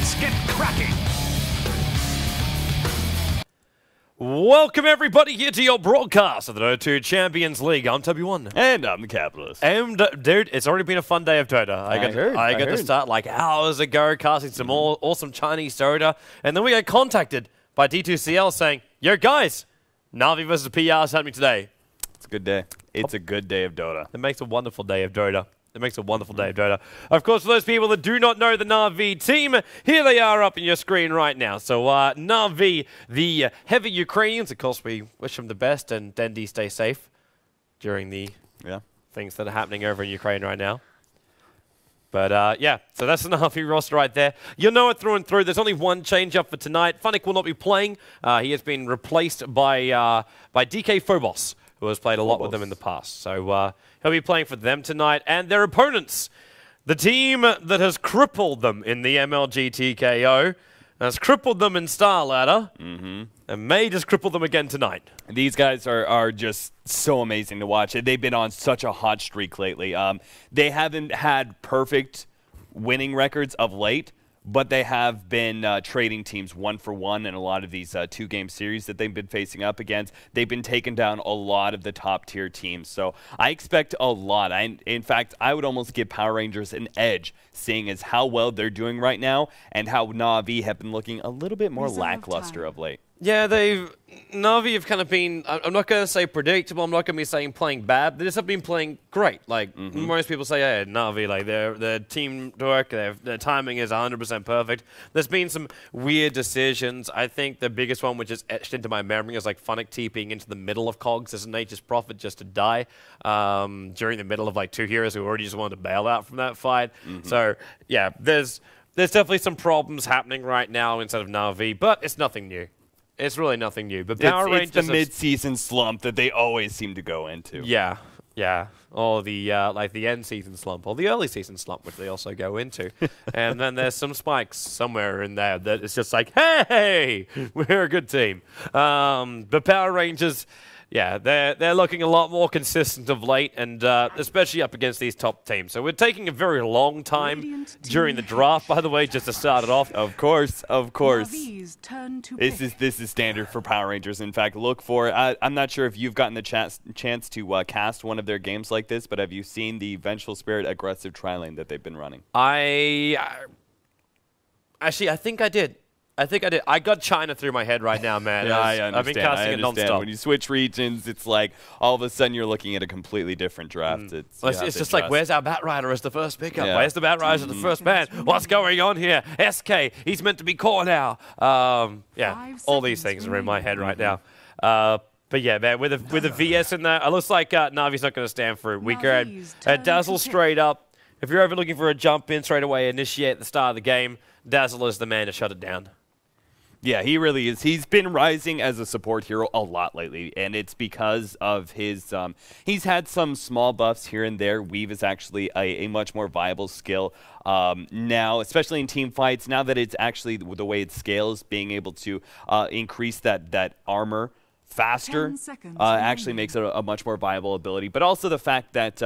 Let's get cracking! Welcome everybody here to your broadcast of the Dota 2 Champions League. I'm TobiWan. And I'm the Capitalist. And dude, it's already been a fun day of Dota. I got to start like hours ago casting some awesome Chinese Dota, and then we got contacted by D2CL saying, "Yo guys, Na'Vi versus PR is happening today." It's a good day. It's a good day of Dota. It makes a wonderful day of Dota. It makes a wonderful day of Dota. Of course, for those people that do not know the Na'Vi team, here they are up on your screen right now. So, Na'Vi, the heavy Ukrainians, of course, we wish them the best, and Dendi stay safe during the things that are happening over in Ukraine right now. But, yeah, so that's the Na'Vi roster right there. You'll know it through and through. There's only one change up for tonight. Funnick will not be playing. He has been replaced by DK Phobos, who has played a lot with them in the past. So he'll be playing for them tonight. And their opponents, the team that has crippled them in the MLG TKO, has crippled them in Star Ladder, and may just cripple them again tonight. These guys are just so amazing to watch. They've been on such a hot streak lately. They haven't had perfect winning records of late, but they have been trading teams 1-for-1 in a lot of these two-game series that they've been facing up against. They've been taking down a lot of the top-tier teams. So I expect a lot. In fact, I would almost give Power Rangers an edge, seeing as how well they're doing right now and how Na'Vi have been looking a little bit more lackluster of late. Yeah, Na'Vi have kind of been, I'm not going to say predictable, I'm not going to be saying playing bad, they just have been playing great. Like, most people say, hey, Na'Vi, like, their teamwork, their timing is 100% perfect. There's been some weird decisions. I think the biggest one, which is etched into my memory, is like Funnick TPing into the middle of Cogs as a Nature's Prophet just to die during the middle of like two heroes who already just wanted to bail out from that fight. So, yeah, there's definitely some problems happening right now inside of Na'Vi, but it's nothing new. It's really nothing new. But Power Rangers, it's the mid-season slump that they always seem to go into. Yeah, yeah. Or the like the end-season slump, or the early-season slump, which they also go into. And then there's some spikes somewhere in there that it's just like, hey, we're a good team. The Power Rangers, yeah, they're looking a lot more consistent of late, and especially up against these top teams. So we're taking a very long time during the draft, by the way, just to start it off. Of course, of course. This is standard for Power Rangers. In fact, look for it. I'm not sure if you've gotten the chance to cast one of their games like this, but have you seen the Vengeful Spirit aggressive tri-lane that they've been running? Actually, I think I did. I got China through my head right now, man. Yeah, I understand. I've been casting it non-stop. When you switch regions, it's like all of a sudden you're looking at a completely different draft. It's just like, where's our Batrider as the first pickup? Yeah. Where's the Batrider as the first ban? What's going on here? SK, he's meant to be core now. Yeah, all these things are in my head right now. But yeah, man, with a VS in there, it looks like Na'Vi's not going to stand for it. We got Dazzle straight up. If you're ever looking for a jump in straight away, initiate at the start of the game, Dazzle is the man to shut it down. Yeah, he really is. He's been rising as a support hero a lot lately, and it's because of his he's had some small buffs here and there. Weave is actually a much more viable skill now, especially in team fights. Now that it's actually the way it scales, being able to increase that armor faster actually makes it a much more viable ability. But also the fact that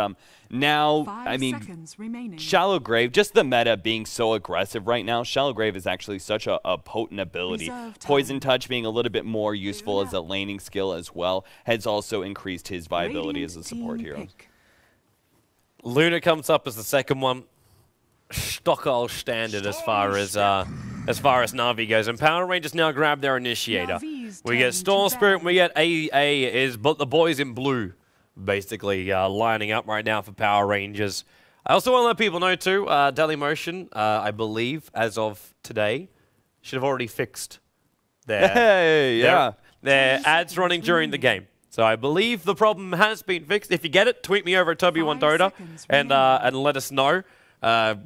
now, I mean, Shallow Grave, just the meta being so aggressive right now, Shallow Grave is actually such a potent ability. Poison Touch being a little bit more useful as a laning skill as well has also increased his viability as a support hero. Luna comes up as the second one. Stockholm standard as far as Na'Vi goes, and Power Rangers now grab their initiator. We get Storm Spirit, and we get but the boys in blue, basically lining up right now for Power Rangers. I also want to let people know too, Dailymotion, I believe as of today, should have already fixed their ads running during the game. So I believe the problem has been fixed. If you get it, tweet me over at TobiWan Dota and let us know.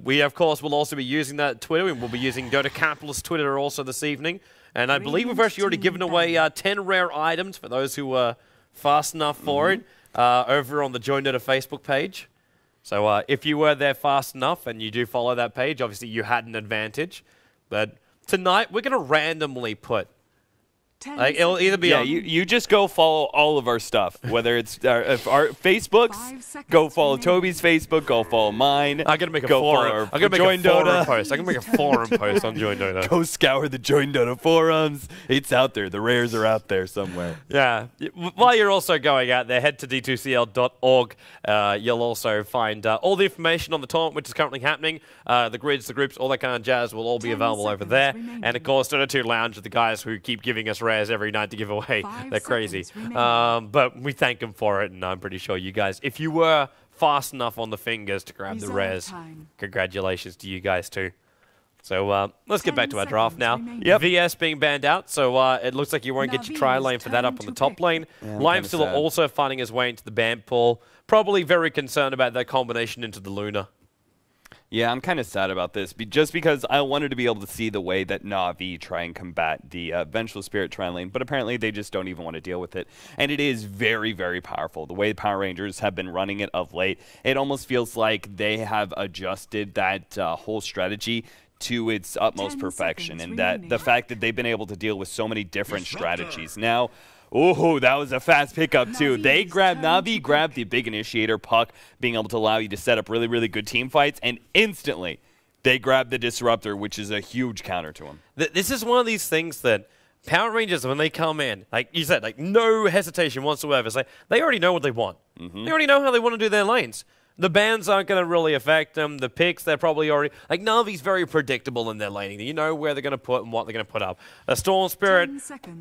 We, of course, will also be using that Twitter, and we'll be using Dota Capitalist Twitter also this evening. And I believe we've actually already given away 10 rare items for those who were fast enough for it over on the Join Dota Facebook page. So if you were there fast enough and you do follow that page, obviously you had an advantage. But tonight, we're going to randomly put Like, it'll either be on... you just go follow all of our stuff, whether it's if our Facebooks, go follow Toby's Facebook, go follow mine. I'm gonna make a forum. I'm gonna make a forum post. I'm gonna make a forum post on Join Dota. Go scour the Join Dota forums. It's out there. The rares are out there somewhere. Yeah. While you're also going out there, head to d2cl.org. You'll also find all the information on the tournament, which is currently happening. The grids, the groups, all that kind of jazz will all be available over there. And of course, Dota 2 Lounge are the guys who keep giving us rares every night to give away. They're crazy. But we thank them for it, and I'm pretty sure you guys, if you were fast enough on the fingers to grab the rares, congratulations to you guys too. So let's get back to our draft now. Yep. VS being banned out, so it looks like you won't get your tri lane for that up on the top lane. Limestill also finding his way into the ban pool. Probably very concerned about that combination into the Luna. Yeah, I'm kind of sad about this, just because I wanted to be able to see the way that Na'Vi try and combat the Vengeful Spirit tri-lane, but apparently they just don't even want to deal with it. And it is very, very powerful. The way Power Rangers have been running it of late, it almost feels like they have adjusted that whole strategy to its utmost perfection, and that the fact that they've been able to deal with so many different strategies. Now, oh, that was a fast pickup, too. They grabbed Na'Vi, grabbed the big initiator puck, being able to allow you to set up really, really good team fights, and instantly they grabbed the disruptor, which is a huge counter to him. This is one of these things that Power Rangers, when they come in, like you said, like no hesitation whatsoever. It's like they already know what they want. They already know how they want to do their lanes. The bans aren't going to really affect them. The picks, they're probably already... Like, Na'Vi's very predictable in their laning. You know where they're going to put and what they're going to put up. A Storm Spirit,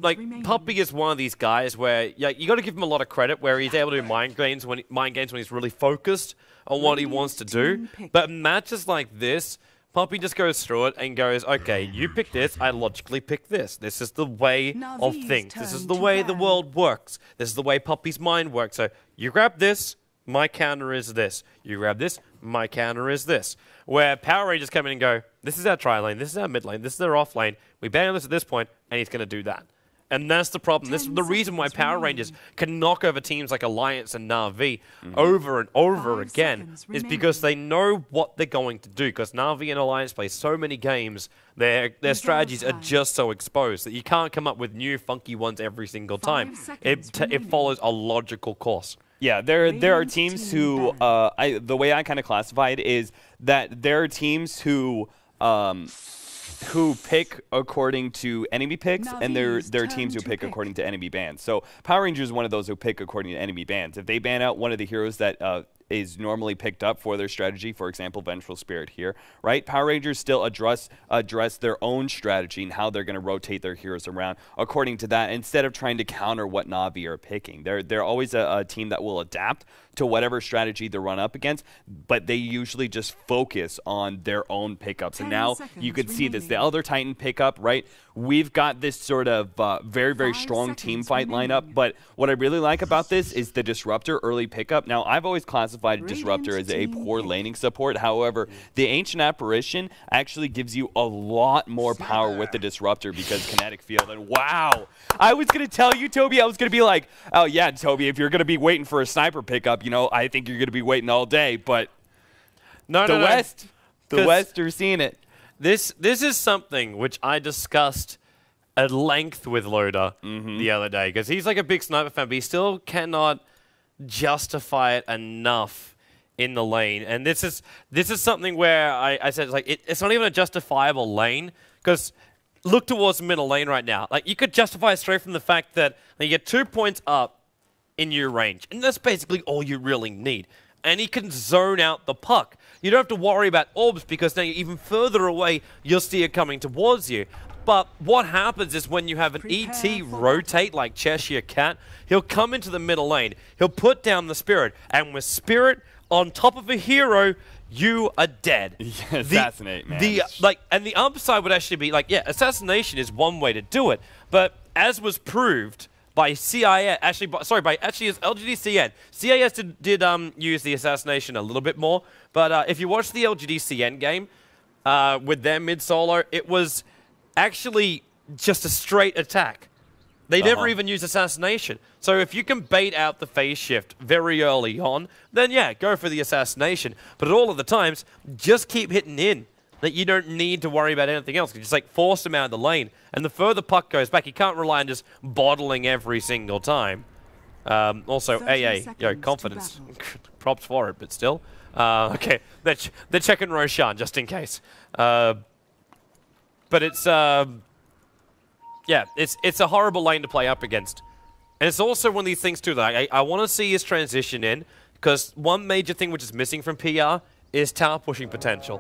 like, Puppy is one of these guys where you got to give him a lot of credit, where he's able to do mind games when he's really focused on what he wants to do. But matches like this, Puppy just goes through it and goes, okay, you pick this, I logically pick this. This is the way of things. This is the way the world works. This is the way Puppy's mind works. So, you grab this... My counter is this. You grab this, my counter is this. Where Power Rangers come in and go, this is our tri lane, this is our mid lane, this is our off lane. We ban this at this point, and he's going to do that. And that's the problem. This is the reason why Power Rangers can knock over teams like Alliance and Na'Vi over and over again, is because they know what they're going to do. Because Na'Vi and Alliance play so many games, their strategies are just so exposed that you can't come up with new funky ones every single time. It follows a logical course. Yeah, there are teams who, the way I kind of classify it is that there are teams who pick according to enemy picks, and there are teams who pick according to enemy bans. So Power Rangers is one of those who pick according to enemy bans. If they ban out one of the heroes that is normally picked up for their strategy, for example, Vengeful Spirit here, right? Power Rangers still address their own strategy and how they're going to rotate their heroes around according to that, instead of trying to counter what Na'Vi are picking. They're always a team that will adapt to whatever strategy they run up against, but they usually just focus on their own pickups. And now you could see this. The Elder Titan pickup, right? We've got this sort of very, very strong team fight lineup, but what I really like about this is the Disruptor early pickup. Now, I've always classified Disruptor as a poor laning support. However, the Ancient Apparition actually gives you a lot more power with the Disruptor because Kinetic Field. And wow, I was going to tell you, Toby, I was going to be like, oh yeah, Toby, if you're going to be waiting for a sniper pickup, you know, I think you're going to be waiting all day. But the West are seeing it. This is something which I discussed at length with Loader the other day, because he's like a big sniper fan, but he still cannot justify it enough in the lane. And this is something where I said, like, it's not even a justifiable lane, because look towards the middle lane right now. Like, you could justify it straight from the fact that you get 2 points up in your range, and that's basically all you really need. And he can zone out the puck. You don't have to worry about orbs, because now you're even further away, you'll see it coming towards you. But what happens is when you have an ET rotate like Cheshire Cat, he'll come into the middle lane, he'll put down the Spirit, and with Spirit on top of a hero, you are dead. Yeah, assassinate, man. And the upside would actually be, like, yeah, assassination is one way to do it, but as was proved by CIS, by LGDCN. CIS did use the assassination a little bit more, but if you watch the LGDCN game with their mid-solo, it was actually just a straight attack. They never even use assassination. So if you can bait out the phase shift very early on, then yeah, go for the assassination. But at all of the times, just keep hitting in. that you don't need to worry about anything else. You just like force him out of the lane, and the further puck goes back, you can't rely on just bottling every single time. Also, AA, confidence. Props for it, but still. Okay, they're checking Roshan just in case. But it's yeah, it's a horrible lane to play up against. And it's also one of these things too that I want to see his transition in, because one major thing which is missing from PR is tower pushing potential.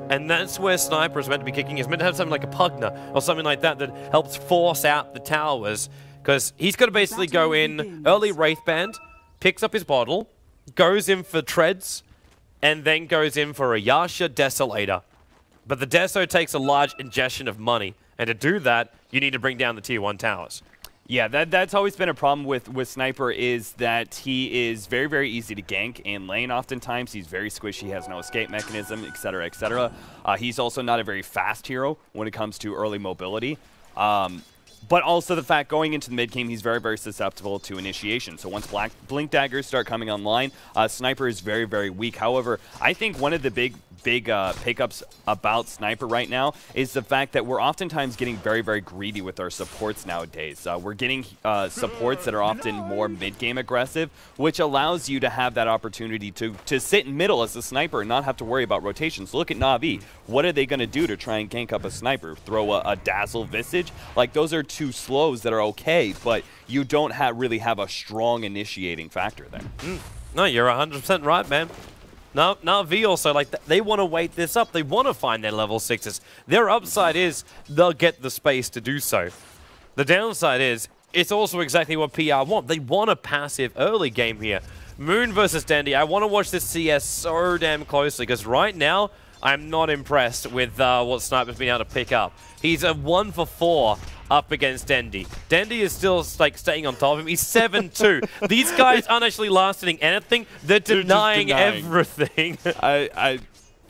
And that's where Sniper is meant to be kicking. He's meant to have something like a Pugner or something like that that helps force out the towers. Because he's got to basically go in early Wraith Band, picks up his bottle, goes in for Treads, and then goes in for a Yasha Desolator. But the Deso takes a large ingestion of money. And to do that, you need to bring down the Tier 1 towers. Yeah, that's always been a problem with Sniper, is that he is very, very easy to gank in lane oftentimes. He's very squishy, has no escape mechanism, etc., etc. He's also not a very fast hero when it comes to early mobility. But also the fact going into the mid game, he's very, very susceptible to initiation. So once Blink Daggers start coming online, Sniper is very, very weak. However, I think one of the big pickups about Sniper right now is the fact that we're oftentimes getting very, very greedy with our supports nowadays. We're getting supports that are often more mid-game aggressive, which allows you to have that opportunity to sit in middle as a Sniper and not have to worry about rotations. Look at Na'Vi. What are they going to do to try and gank up a Sniper? Throw a Dazzle Visage? Like, those are two slows that are okay, but you don't really have a strong initiating factor there. No, you're 100% right, man. Now V also, like, they want to weight this up. They want to find their level 6s. Their upside is they'll get the space to do so. The downside is it's also exactly what PR want. They want a passive early game here. Moon versus Dandy. I want to watch this CS so damn closely, because right now I'm not impressed with what Sniper's been able to pick up. He's a 1 for 4 up against Dendy. Dendy is still like staying on top of him. He's 7-2. These guys aren't actually lasting anything. They're denying everything. I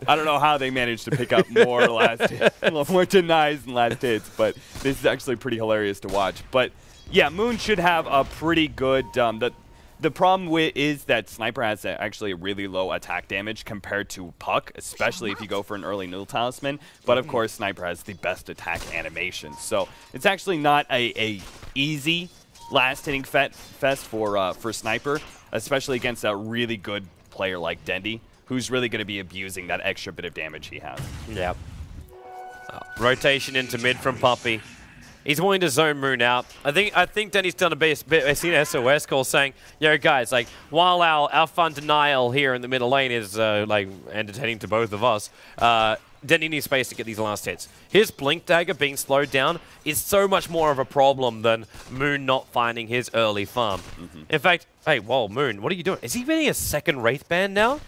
don't know how they managed to pick up more more denies than last hits, but this is actually pretty hilarious to watch. But yeah, Moon should have a pretty good. The problem is that Sniper has actually a really low attack damage compared to Puck, especially if you go for an early Null Talisman. But of course, Sniper has the best attack animation. So it's actually not a easy last hitting fest for Sniper, especially against a really good player like Dendy, who's really going to be abusing that extra bit of damage he has. Yep. Rotation into mid from Puppy. He's willing to zone Moon out. I think Denny's done a bit. I seen an SOS call saying, "Yo, guys, like, while our fun denial here in the middle lane is like entertaining to both of us, Denny needs space to get these last hits. His Blink Dagger being slowed down is so much more of a problem than Moon not finding his early farm. In fact, hey, whoa, Moon, what are you doing? Is he getting a second Wraith Band now?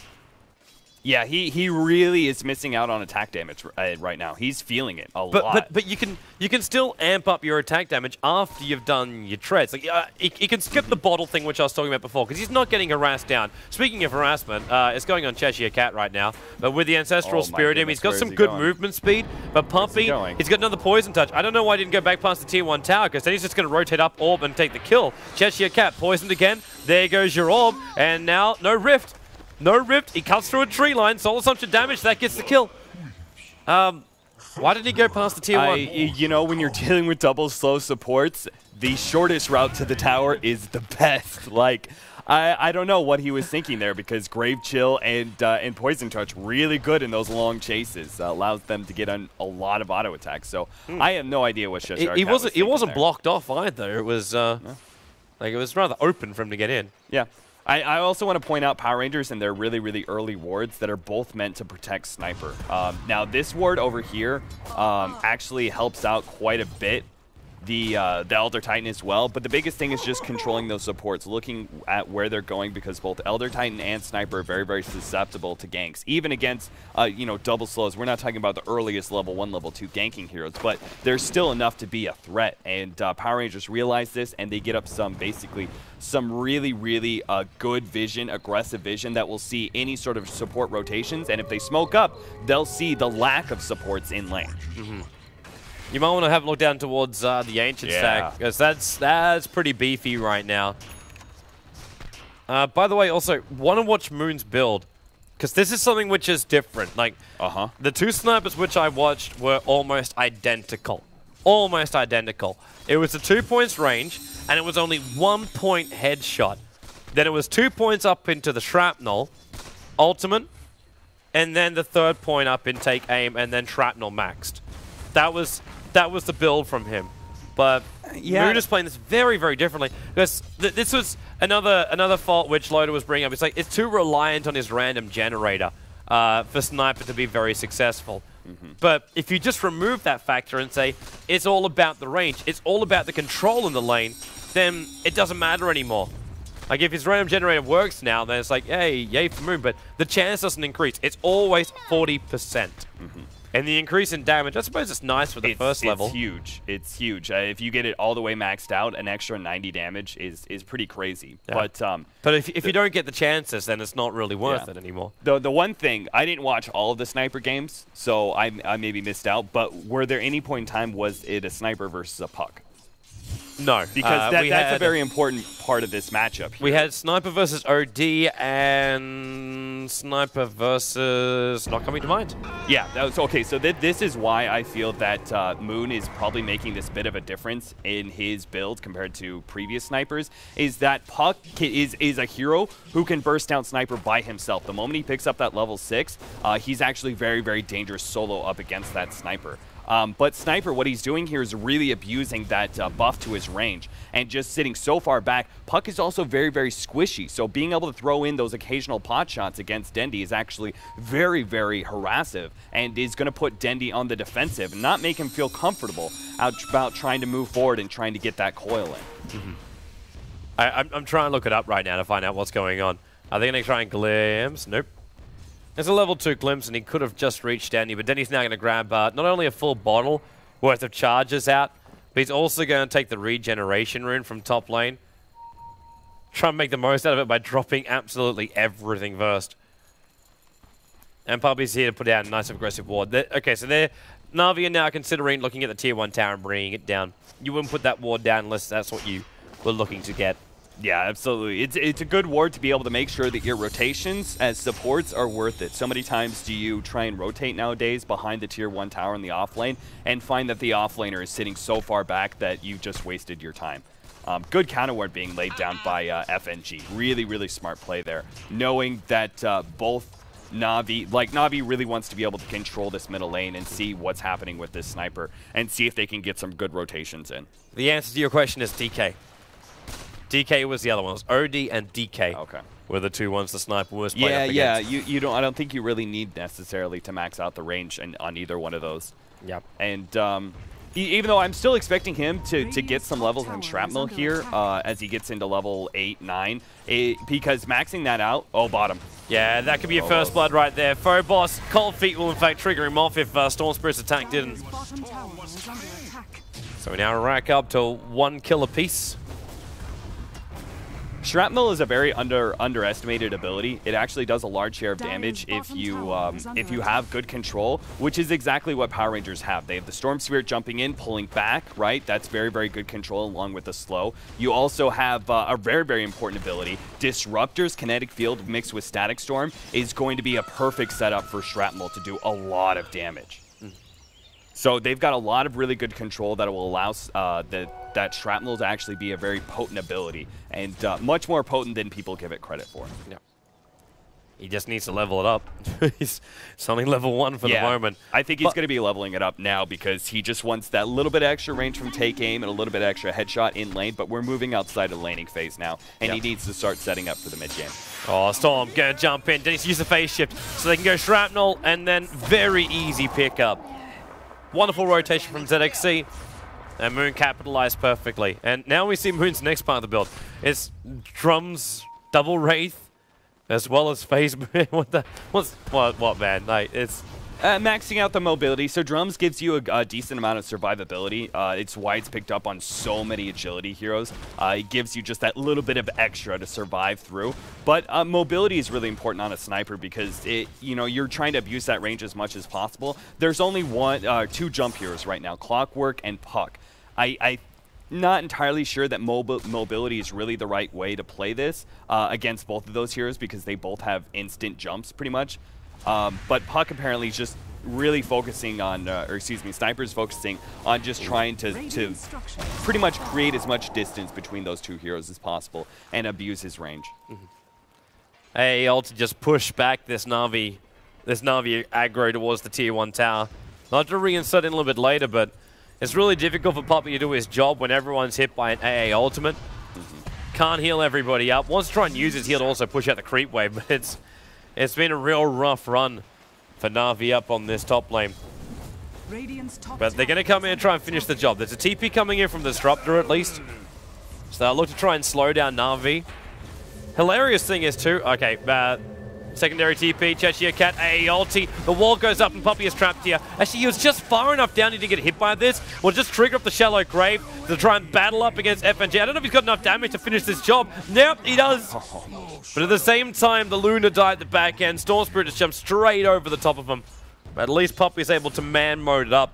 Yeah, he really is missing out on attack damage right now. He's feeling it a lot. But you can still amp up your attack damage after you've done your treads. Like he can skip the bottle thing, which I was talking about before, because he's not getting harassed down. Speaking of harassment, it's going on Cheshire Cat right now. But with the Ancestral Spirit in him, he's got some good movement speed. But Pumpy, he's got another Poison Touch. I don't know why he didn't go back past the Tier 1 tower, because then he's just going to rotate up Orb and take the kill. Cheshire Cat poisoned again. There goes your Orb. And now, no Rift. No Rift, he cuts through a tree line, soul assumption damage, that gets the kill. Why did he go past the Tier 1? You know, when you're dealing with double slow supports, the shortest route to the tower is the best. Like, I don't know what he was thinking there, because Grave Chill and Poison Touch really good in those long chases, allows them to get on a lot of auto attacks. So I have no idea what Cheshire He wasn't blocked off either. It was like it was rather open for him to get in. Yeah. I also want to point out Power Rangers and their really, really early wards that are both meant to protect Sniper. Now, this ward over here actually helps out quite a bit the Elder Titan as well, but the biggest thing is just controlling those supports, looking at where they're going, because both Elder Titan and Sniper are very, very susceptible to ganks, even against you know, double slows. We're not talking about the earliest level 1, level 2 ganking heroes, but there's still enough to be a threat, and Power Rangers realize this, and they get up basically some really, really good vision, aggressive vision that will see any sort of support rotations, and if they smoke up, they'll see the lack of supports in lane. You might want to have a look down towards the Ancient stack, because that's pretty beefy right now. By the way, also, want to watch Moon's build, because this is something which is different. Like, the two snipers which I watched were almost identical. Almost identical. It was a 2 points range, and it was only 1 point headshot. Then it was 2 points up into the shrapnel, ultimate, and then the 3rd point up in take aim, and then shrapnel maxed. That was the build from him. But Moon is playing this very, very differently. Because this was another fault which Loda was bringing up. It's like, it's too reliant on his random generator for Sniper to be very successful. But if you just remove that factor and say, it's all about the range, it's all about the control in the lane, then it doesn't matter anymore. Like, if his random generator works now, then it's like, hey, yay for Moon, but the chance doesn't increase. It's always 40%. And the increase in damage, I suppose it's nice for the first level. It's huge. It's huge. If you get it all the way maxed out, an extra 90 damage is pretty crazy. Yeah. But if you don't get the chances, then it's not really worth it anymore. The one thing, I didn't watch all of the Sniper games, so I maybe missed out, but were there any point in time, was it a Sniper versus a Puck? No. Because that's a very important part of this matchup here. We had Sniper versus OD and Sniper versus... not coming to mind. Yeah, that was okay. So this is why I feel that Moon is probably making this bit of a difference in his build compared to previous snipers, is that Puck is a hero who can burst down Sniper by himself. The moment he picks up that level 6, he's actually very, very dangerous solo up against that Sniper. But Sniper, what he's doing here is really abusing that buff to his range and just sitting so far back. Puck is also very, very squishy, so being able to throw in those occasional pot shots against Dendi is actually very, very harassive and is going to put Dendi on the defensive and not make him feel comfortable about trying to move forward and trying to get that coil in. I'm trying to look it up right now to find out what's going on. Are they going to try and glimpse? Nope. There's a level 2 glimpse, and he could have just reached Dendi, but Dendi's now going to grab not only a full bottle worth of charges out, but he's also going to take the regeneration rune from top lane. Try and make the most out of it by dropping absolutely everything first. And Puppy's here to put out a nice aggressive ward. Okay, so Na'Vi are now considering looking at the tier 1 tower and bringing it down. You wouldn't put that ward down unless that's what you were looking to get. Yeah, absolutely. It's a good ward to be able to make sure that your rotations as supports are worth it. So many times do you try and rotate nowadays behind the tier 1 tower in the off lane and find that the off laner is sitting so far back that you just wasted your time. Good counter ward being laid down by FNG. Really, really smart play there. Knowing that both Na'Vi really wants to be able to control this middle lane and see what's happening with this Sniper and see if they can get some good rotations in. The answer to your question is DK. DK was the other one. It was OD and DK. Okay. Were the two ones the Sniper was playing up against. You don't. I don't think you really need necessarily to max out the range on either one of those. Yep. And even though I'm still expecting him to get some levels in Shrapnel here as he gets into level 8, 9, because maxing that out, bottom. Yeah, that could be your first blood right there. Phobos, Cold Feet will in fact trigger him off if Storm Spirit's attack didn't. So we now rack up to 1 kill apiece. Shrapnel is a very underestimated ability. It actually does a large share of damage if you have good control, which is exactly what Power Rangers have. They have the Storm Spirit jumping in, pulling back, right? That's very, very good control along with the slow. You also have a very, very important ability. Disruptor's Kinetic Field mixed with Static Storm is going to be a perfect setup for Shrapnel to do a lot of damage. So they've got a lot of really good control that will allow that Shrapnel to actually be a very potent ability, and much more potent than people give it credit for. Yeah. He just needs to level it up. He's only level 1 for the moment. I think he's going to be leveling it up now because he just wants that little bit extra range from take aim and a little bit extra headshot in lane, but we're moving outside of the laning phase now, and he needs to start setting up for the mid game. Oh, Storm going to jump in. Dennis use the phase shift so they can go Shrapnel, and then very easy pickup. Wonderful rotation from ZXC, and Moon capitalized perfectly. And now we see Moon's next part of the build. It's Drums, double Wraith, as well as phase. What man? Like, it's maxing out the mobility. So Drums gives you a decent amount of survivability. It's why it's picked up on so many agility heroes. It gives you just that little bit of extra to survive through. But mobility is really important on a sniper because you're trying to abuse that range as much as possible. There's only two jump heroes right now, Clockwork and Puck. not entirely sure that mobility is really the right way to play this against both of those heroes because they both have instant jumps pretty much. But Puck apparently is just really focusing on, or excuse me, Sniper's focusing on just trying to pretty much create as much distance between those two heroes as possible and abuse his range. AAL to just push back this Na'Vi aggro towards the tier 1 tower. Not to reinsert in a little bit later, but it's really difficult for Poppy to do his job when everyone's hit by an AA ultimate. Can't heal everybody up. Wants to try and use his heal to also push out the creep wave, but it's been a real rough run for Na'Vi up on this top lane. But they're going to come in and try and finish the job. There's a TP coming in from the Disruptor at least. So they'll look to try and slow down Na'Vi. Hilarious thing is too, okay, secondary TP, Cheshire Cat, AA ulti. The wall goes up and Poppy is trapped here. Actually, he was just far enough down he didn't get hit by this. We'll just trigger up the Shallow Grave to try and battle up against FNG. I don't know if he's got enough damage to finish this job. Nope, he does. But at the same time, the Luna died at the back end. Storm Spirit just jumped straight over the top of him. But at least Poppy is able to man mode it up.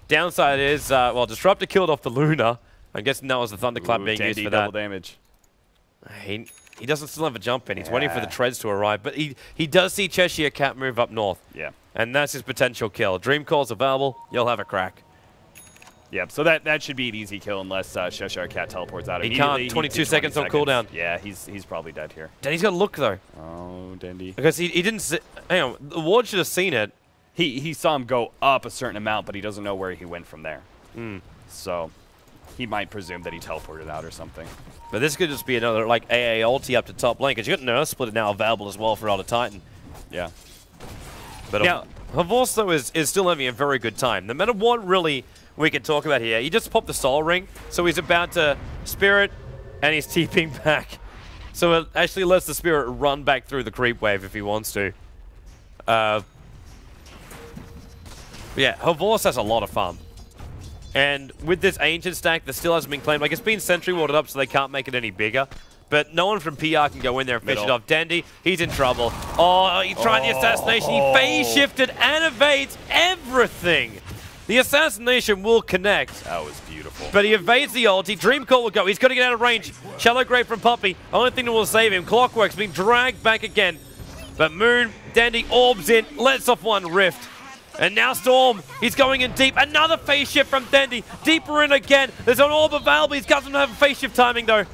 Downside is, well, Disruptor killed off the Luna. I'm guessing that was the Thunderclap being used for that. Double damage. He doesn't still have a jump in. He's waiting for the treads to arrive. But he does see Cheshire Cat move up north. Yeah. And that's his potential kill. Dream Call's available. You'll have a crack. Yep, so that should be an easy kill unless Cheshire Cat teleports out. He can't. 22 seconds on cooldown. Yeah, he's probably dead here. Dendy's got to look, though. Oh, Dendy. Because he didn't see... Hang on. The ward should have seen it. He saw him go up a certain amount, but he doesn't know where he went from there. So he might presume that he teleported out or something. But this could just be another, like, AA ulti up to top lane, because you got Nurse Splitter now available as well for Elder Titan. Yeah. But now, Havors, though, is still having a very good time. No matter what, really, we can talk about here. He just popped the Soul Ring, so he's about to Spirit, and he's TPing back. So it actually lets the Spirit run back through the creep wave if he wants to. Yeah, Havors has a lot of fun. And with this Ancient stack that still hasn't been claimed, like it's been Sentry warded up so they can't make it any bigger. But no one from PR can go in there and fish it off. Dendy, he's in trouble. Oh, he tried the assassination. He phase shifted and evades everything. The assassination will connect. That was beautiful. But he evades the ulti. Dream Call will go. He's got to get out of range. Shallow Grave from Poppy. Only thing that will save him. Clockwork's being dragged back again. But Moon, Dendy, orbs in, lets off one rift. And now Storm, he's going in deep. Another phase shift from Dendy. Deeper in again. There's an orb available. He's got to have a phase shift timing though.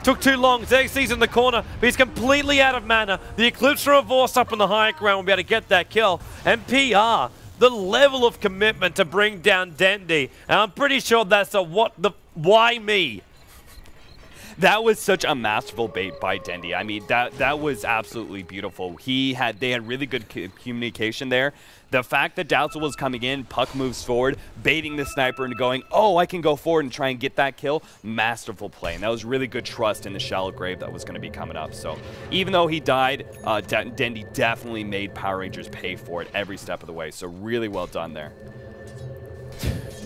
Took too long. Xerxes in the corner, but he's completely out of mana. The Eclipse from Avors up on the higher ground will be able to get that kill. And PR, the level of commitment to bring down Dendy. And I'm pretty sure that's a why me? That was such a masterful bait by Dendy. I mean, that was absolutely beautiful. They had really good communication there. The fact that Doubtful was coming in, Puck moves forward, baiting the sniper into going, oh, I can go forward and try and get that kill. Masterful play. And that was really good trust in the Shallow Grave that was going to be coming up. So even though he died, Dendy definitely made Power Rangers pay for it every step of the way. So really well done there.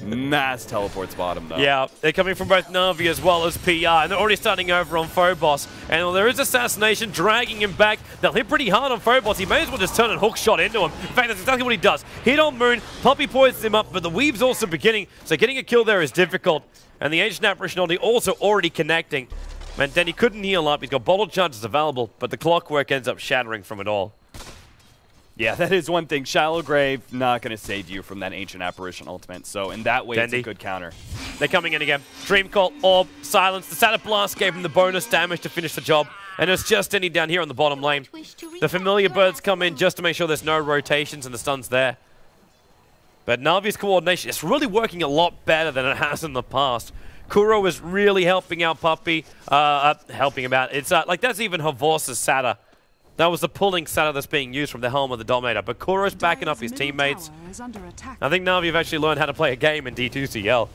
Mass teleports bottom, though. Yeah, they're coming from both Na'Vi as well as PR, and they're already starting over on Phobos. And there is assassination dragging him back. They'll hit pretty hard on Phobos. He may as well just turn and hook shot into him. In fact, that's exactly what he does. Hit on Moon, Poppy poisons him up, but the weave's also beginning, so getting a kill there is difficult. And the Ancient Apparition ulti also already connecting. Man, Denny couldn't heal up. He's got bottle charges available, but the Clockwork ends up shattering from it all. Yeah, that is one thing. Shallow Grave, not going to save you from that Ancient Apparition ultimate. So in that way, Dendy. It's a good counter. They're coming in again. Dream Call, Orb, Silence. The Saturn Blast gave him the bonus damage to finish the job. And it's just Dendy down here on the bottom lane. The Familiar Birds come in just to make sure there's no rotations and the stun's there. But Na'Vi's coordination is really working a lot better than it has in the past. Kuro is really helping out Puppy. Helping him out. It's like that's even Havors' Sata. That was the pulling Sata that's being used from the helm of the Dominator. But Kuro's backing up his teammates. I think Na'Vi have actually learned how to play a game in D2CL.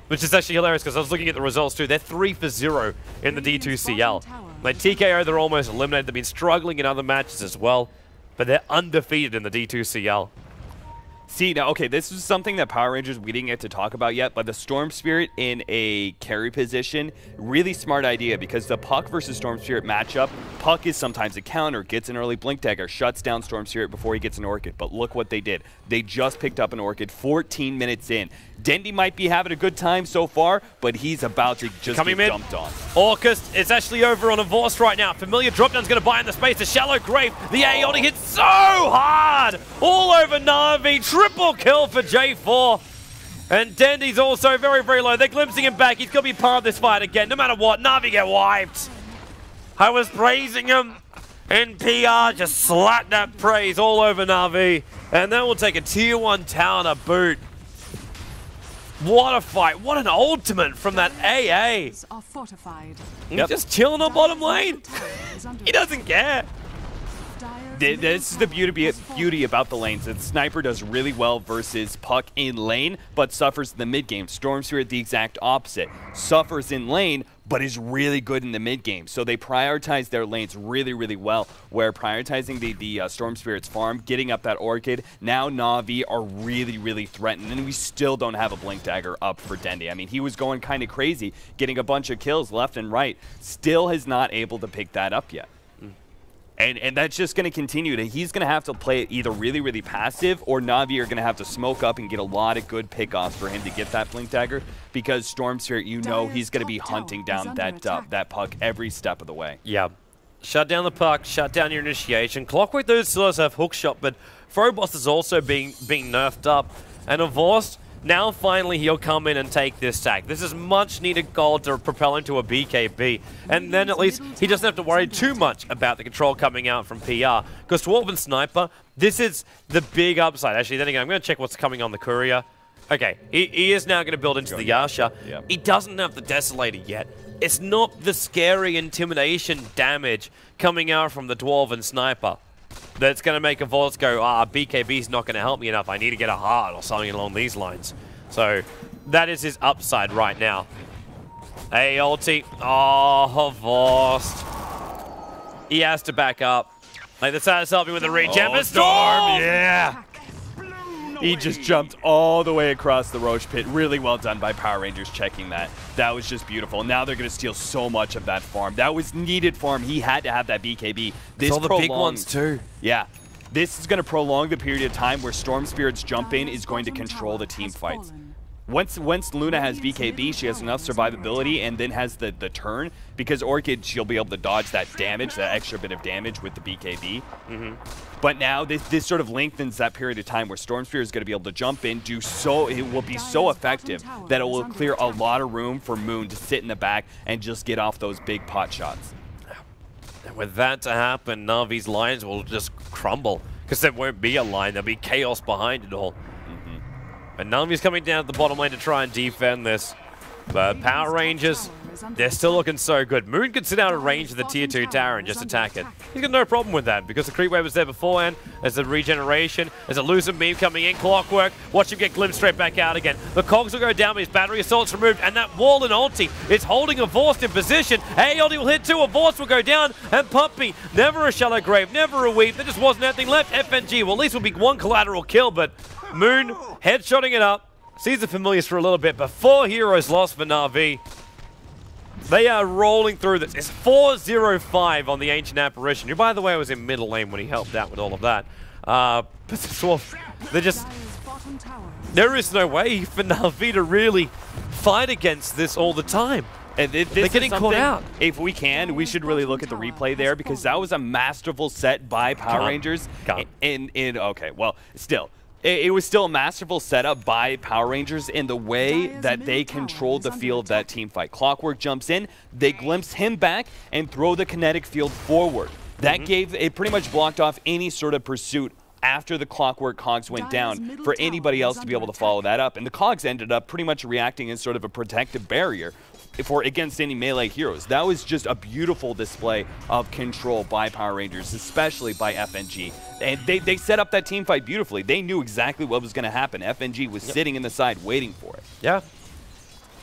Which is actually hilarious because I was looking at the results too. They're 3-for-0 in the D2CL. Like TKO, they're almost eliminated. They've been struggling in other matches as well. But they're undefeated in the D2CL. See, now, okay, this is something that Power Rangers we didn't get to talk about yet, but the Storm Spirit in a carry position, really smart idea, because the Puck versus Storm Spirit matchup, Puck is sometimes a counter, gets an early Blink Dagger, shuts down Storm Spirit before he gets an Orchid. But look what they did. They just picked up an Orchid 14 minutes in. Dendy might be having a good time so far, but he's about to just get dumped on. Orcust, it's actually over on a Vorst right now. Familiar dropdown's going to buy in the space. The shallow grave. The Aeonic hits so hard. All over Na'Vi. Triple kill for J4. And Dendy's also very, very low. They're glimpsing him back. He's going to be part of this fight again. No matter what, Na'Vi get wiped. I was praising him. And PR just slapped that praise all over Na'Vi. And then we'll take a tier 1 tower to boot. What a fight. What an ultimate from that AA. He's just chilling on bottom lane. He doesn't care. This is the beauty about the lanes. The Sniper does really well versus Puck in lane, but suffers in the mid game. Storm Spirit the exact opposite. Suffers in lane, but is really good in the mid game. So they prioritize their lanes really, really well, where prioritizing the Storm Spirit's farm, getting up that Orchid. Now Na'Vi are really, really threatened, and we still don't have a Blink Dagger up for Dendy. I mean, he was going kind of crazy, getting a bunch of kills left and right. Still has not able to pick that up yet. And that's just going to continue. He's going to have to play it either really, really passive, or Na'Vi are going to have to smoke up and get a lot of good pickoffs for him to get that Blink Dagger, because Storm Spirit, you know he's going to be hunting down that Puck every step of the way. Yeah. Shut down the Puck, shut down your initiation. Clockwork does still have hook shot, but Phobos is also being nerfed up. And Avorst, now finally he'll come in and take this sack. This is much needed gold to propel him to a BKB. And then at least he doesn't have to worry too much about the control coming out from PR. Because Dwarven Sniper, this is the big upside. Actually, then again, I'm going to check what's coming on the Courier. Okay, he is now going to build into the Yasha. Yep. He doesn't have the Desolator yet. It's not the scary intimidation damage coming out from the Dwarven Sniper that's going to make a Volts go, BKB's not going to help me enough. I need to get a heart or something along these lines. So that is his upside right now. Hey, ulti. Oh, Vorst. He has to back up. Like, that's how it's helping with the regen. Oh, Storm! Yeah! He just jumped all the way across the Roche pit. Really well done by Power Rangers checking that. That was just beautiful. Now they're going to steal so much of that farm. That was needed farm. He had to have that BKB. It's all the big ones too. Yeah. This is going to prolong the period of time where Storm Spirit's jump in is going to control the team fights. Once Luna has BKB, she has enough survivability and then has the turn, because Orchid, she'll be able to dodge that damage, that extra bit of damage with the BKB. But now this sort of lengthens that period of time where Storm Spirit is going to be able to jump in, it will be so effective that it will clear a lot of room for Moon to sit in the back and just get off those big pot shots. And with that to happen, Na'Vi's lines will just crumble, because there won't be a line, there'll be chaos behind it all. And Na'Vi's coming down to the bottom lane to try and defend this. But Power Rangers, they're still looking so good. Moon can sit out of range of the tier 2 tower and just attack it. He's got no problem with that, because the creep wave was there beforehand. There's the regeneration. There's a loser beam coming in. Clockwork. Watch him get glimpsed straight back out again. The cogs will go down, but his battery assault's removed. And that wall and ulti is holding a Vorst in position. Hey, ulti will hit 2. A Vorst will go down. And Puppy, never a shallow grave, never a weep. There just wasn't anything left. FNG, well, at least will be one collateral kill, but Moon headshotting it up. Sees the familiars for a little bit, but 4 heroes lost for Na'Vi. They are rolling through this. It's 4-0-5 on the Ancient Apparition, who, by the way, was in middle lane when he helped out with all of that. But they're just... There is no way for Na'Vi to really fight against this all the time. And they're getting caught out. If we can, we should really look at the replay there, because that was a masterful set by Power Rangers. Okay, well, still. It was still a masterful setup by Power Rangers in the way that they controlled the feel of that team fight. Clockwork jumps in, they glimpse him back, and throw the kinetic field forward. That gave, it pretty much blocked off any sort of pursuit after the Clockwork cogs went down for anybody else to be able to follow that up. And the cogs ended up pretty much reacting as sort of a protective barrier against any melee heroes. That was just a beautiful display of control by Power Rangers, especially by FNG. And they set up that team fight beautifully. They knew exactly what was going to happen. FNG was sitting in the side waiting for it. Yeah.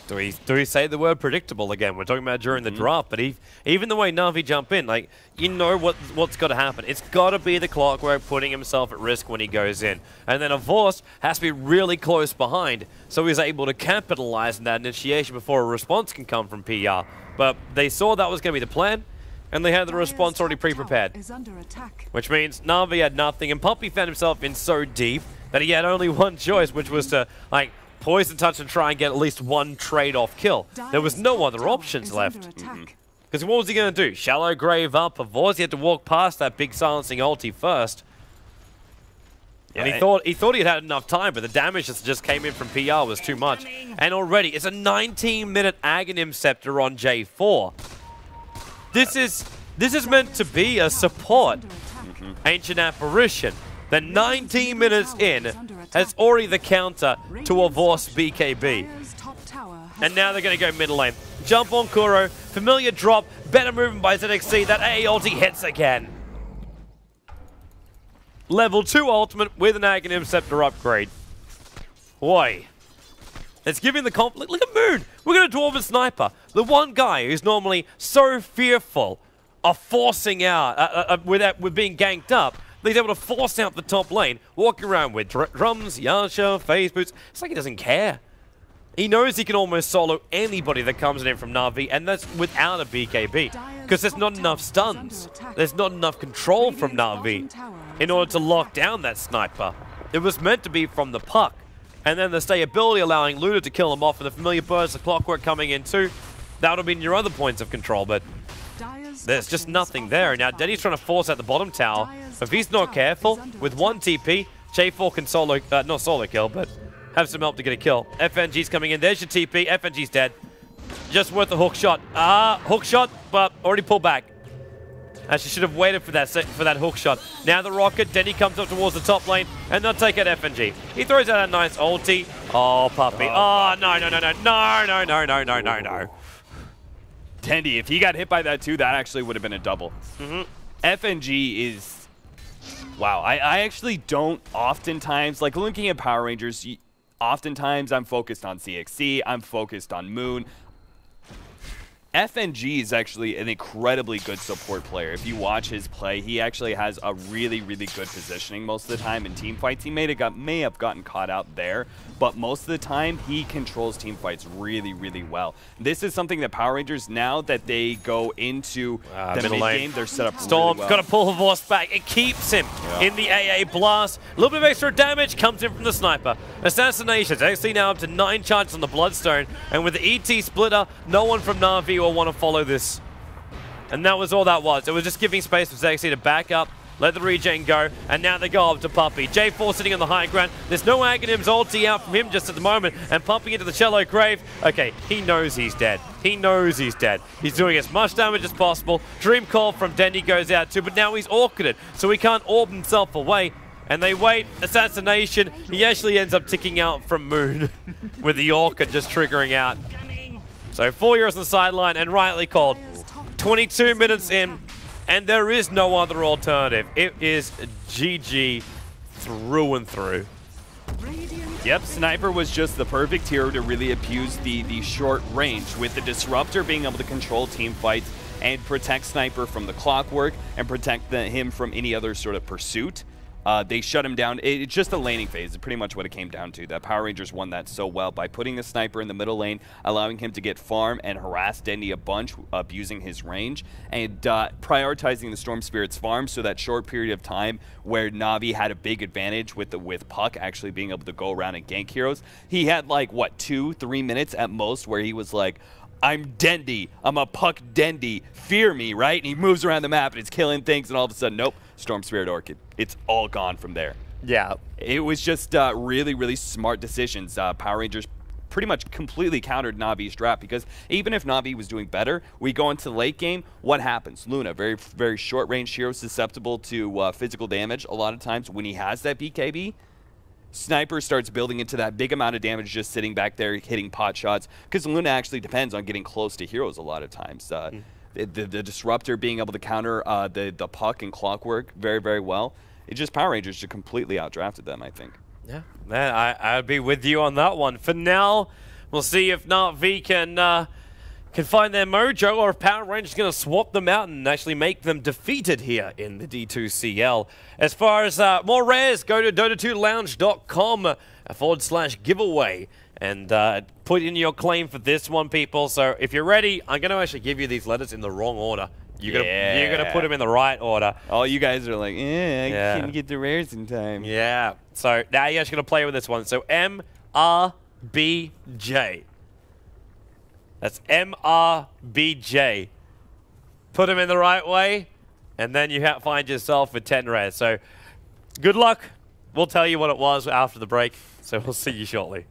Do we say the word predictable again? We're talking about during the draft, but even the way Na'Vi jump in, like, you know what's got to happen. It's got to be the Clockwork putting himself at risk when he goes in. And then Avos has to be really close behind, so he's able to capitalize on that initiation before a response can come from PR. But they saw that was going to be the plan, and they had the response already pre-prepared. Which means Na'Vi had nothing, and Puppy found himself in so deep that he had only one choice, which was to, like, poison touch and try and get at least one trade-off kill. There was no other options left. Because what was he going to do? Shallow grave up, Avos, he had to walk past that big silencing ulti first. Yeah, and he thought he had enough time, but the damage that just came in from PR was too much. And already, it's a 19-minute Aghanim Scepter on J4. This is meant to be a support Ancient Apparition. The 19 minutes in has already the counter to Avos BKB. And now they're going to go mid lane. Jump on Kuro, familiar drop, better movement by ZXC, that AA ulti hits again. Level 2 ultimate with an Aghanim Scepter upgrade. Boy. It's giving the comp. Look at Moon! We're going to Dwarven Sniper. The one guy who's normally so fearful of forcing out, with being ganked up, he's able to force out the top lane, walking around with drums, Yasha, phase boots. It's like he doesn't care. He knows he can almost solo anybody that comes in from Na'Vi, and that's without a BKB. Because there's not enough stuns. There's not enough control from Na'Vi in order to lock down that sniper. It was meant to be from the puck. And then the stayability allowing Luna to kill him off, and the familiar burst of Clockwork coming in too. That would have been your other points of control, but there's just nothing there. Now Denny's trying to force out the bottom tower. If he's not careful, with one TP, J4 can solo, not solo kill, but have some help to get a kill. FNG's coming in. There's your TP. FNG's dead. Just worth a hook shot. Hook shot, but already pulled back. Actually, should have waited for that hook shot. Now the rocket. Denny comes up towards the top lane, and they'll take out FNG. He throws out a nice ulti. Oh, Puppy. Oh, no. Dendy, if he got hit by that too, that actually would have been a double. FNG is... Wow, I actually don't oftentimes... Like, looking at Power Rangers, oftentimes I'm focused on CXC, I'm focused on Moon. FNG is actually an incredibly good support player. If you watch his play, he actually has a really, really good positioning most of the time in team fights. He may have gotten caught out there, but most of the time he controls team fights really, really well. This is something that Power Rangers, now that they go into the mid game, they're set up Storm's really well. got to pull the Vorst back. It keeps him in the AA blast. A little bit of extra damage comes in from the sniper. Assassinations actually now up to 9 charges on the Bloodstone, and with the ET splitter, no one from Na'Vi will want to follow this. And that was all that was. It was just giving space for ZXC to back up, let the regen go, and now they go up to Puppy. J4 sitting on the high ground. There's no Aghanim's ulti out from him just at the moment, and pumping into the shallow grave. Okay, he knows he's dead. He knows he's dead. He's doing as much damage as possible. Dream Call from Dendy goes out too, but now he's orchided, so he can't orb himself away. And they wait. Assassination. He actually ends up ticking out from Moon with the Orchid just triggering out. So 4 years on the sideline, and rightly called. 22 minutes in, and there is no other alternative. It is GG through and through. Yep, Sniper was just the perfect hero to really abuse the short range, with the Disruptor being able to control team fights and protect Sniper from the Clockwork and protect him from any other sort of pursuit. They shut him down. It's just a laning phase. It's pretty much what it came down to. The Power Rangers won that so well by putting the Sniper in the middle lane, allowing him to get farm and harass Dendy a bunch, abusing his range, and prioritizing the Storm Spirit's farm, so that short period of time where Na'Vi had a big advantage with Puck actually being able to go around and gank heroes. He had like, what, 2-3 minutes at most where he was like, I'm Dendy. I'm a Puck Dendy. Fear me, right? And he moves around the map and it's killing things, and all of a sudden, nope, Storm Spirit Orchid. It's all gone from there. Yeah. It was just really, really smart decisions. Power Rangers pretty much completely countered Na'Vi's draft, because even if Na'Vi was doing better, we go into the late game, what happens? Luna, very, very short-range hero, susceptible to physical damage a lot of times when he has that BKB. Sniper starts building into that big amount of damage just sitting back there hitting pot shots, because Luna actually depends on getting close to heroes a lot of times. The Disruptor being able to counter the Puck and Clockwork very, very well. It's just Power Rangers just completely outdrafted them, I think. Yeah, man, I'd be with you on that one. For now, We'll see if Na'Vi can find their mojo, or if Power Rangers going to swap them out and actually make them defeated here in the D2CL. As far as more rares, go to Dota2Lounge.com/giveaway and put in your claim for this one, people. So if you're ready, I'm going to actually give you these letters in the wrong order. You're gonna put them in the right order. Oh, you guys are like, I can't get the rares in time. Yeah. So now you're actually going to play with this one. So MRBJ. That's MRBJ. Put them in the right way, and then you find yourself with 10 rares. So good luck. We'll tell you what it was after the break. So we'll see you shortly.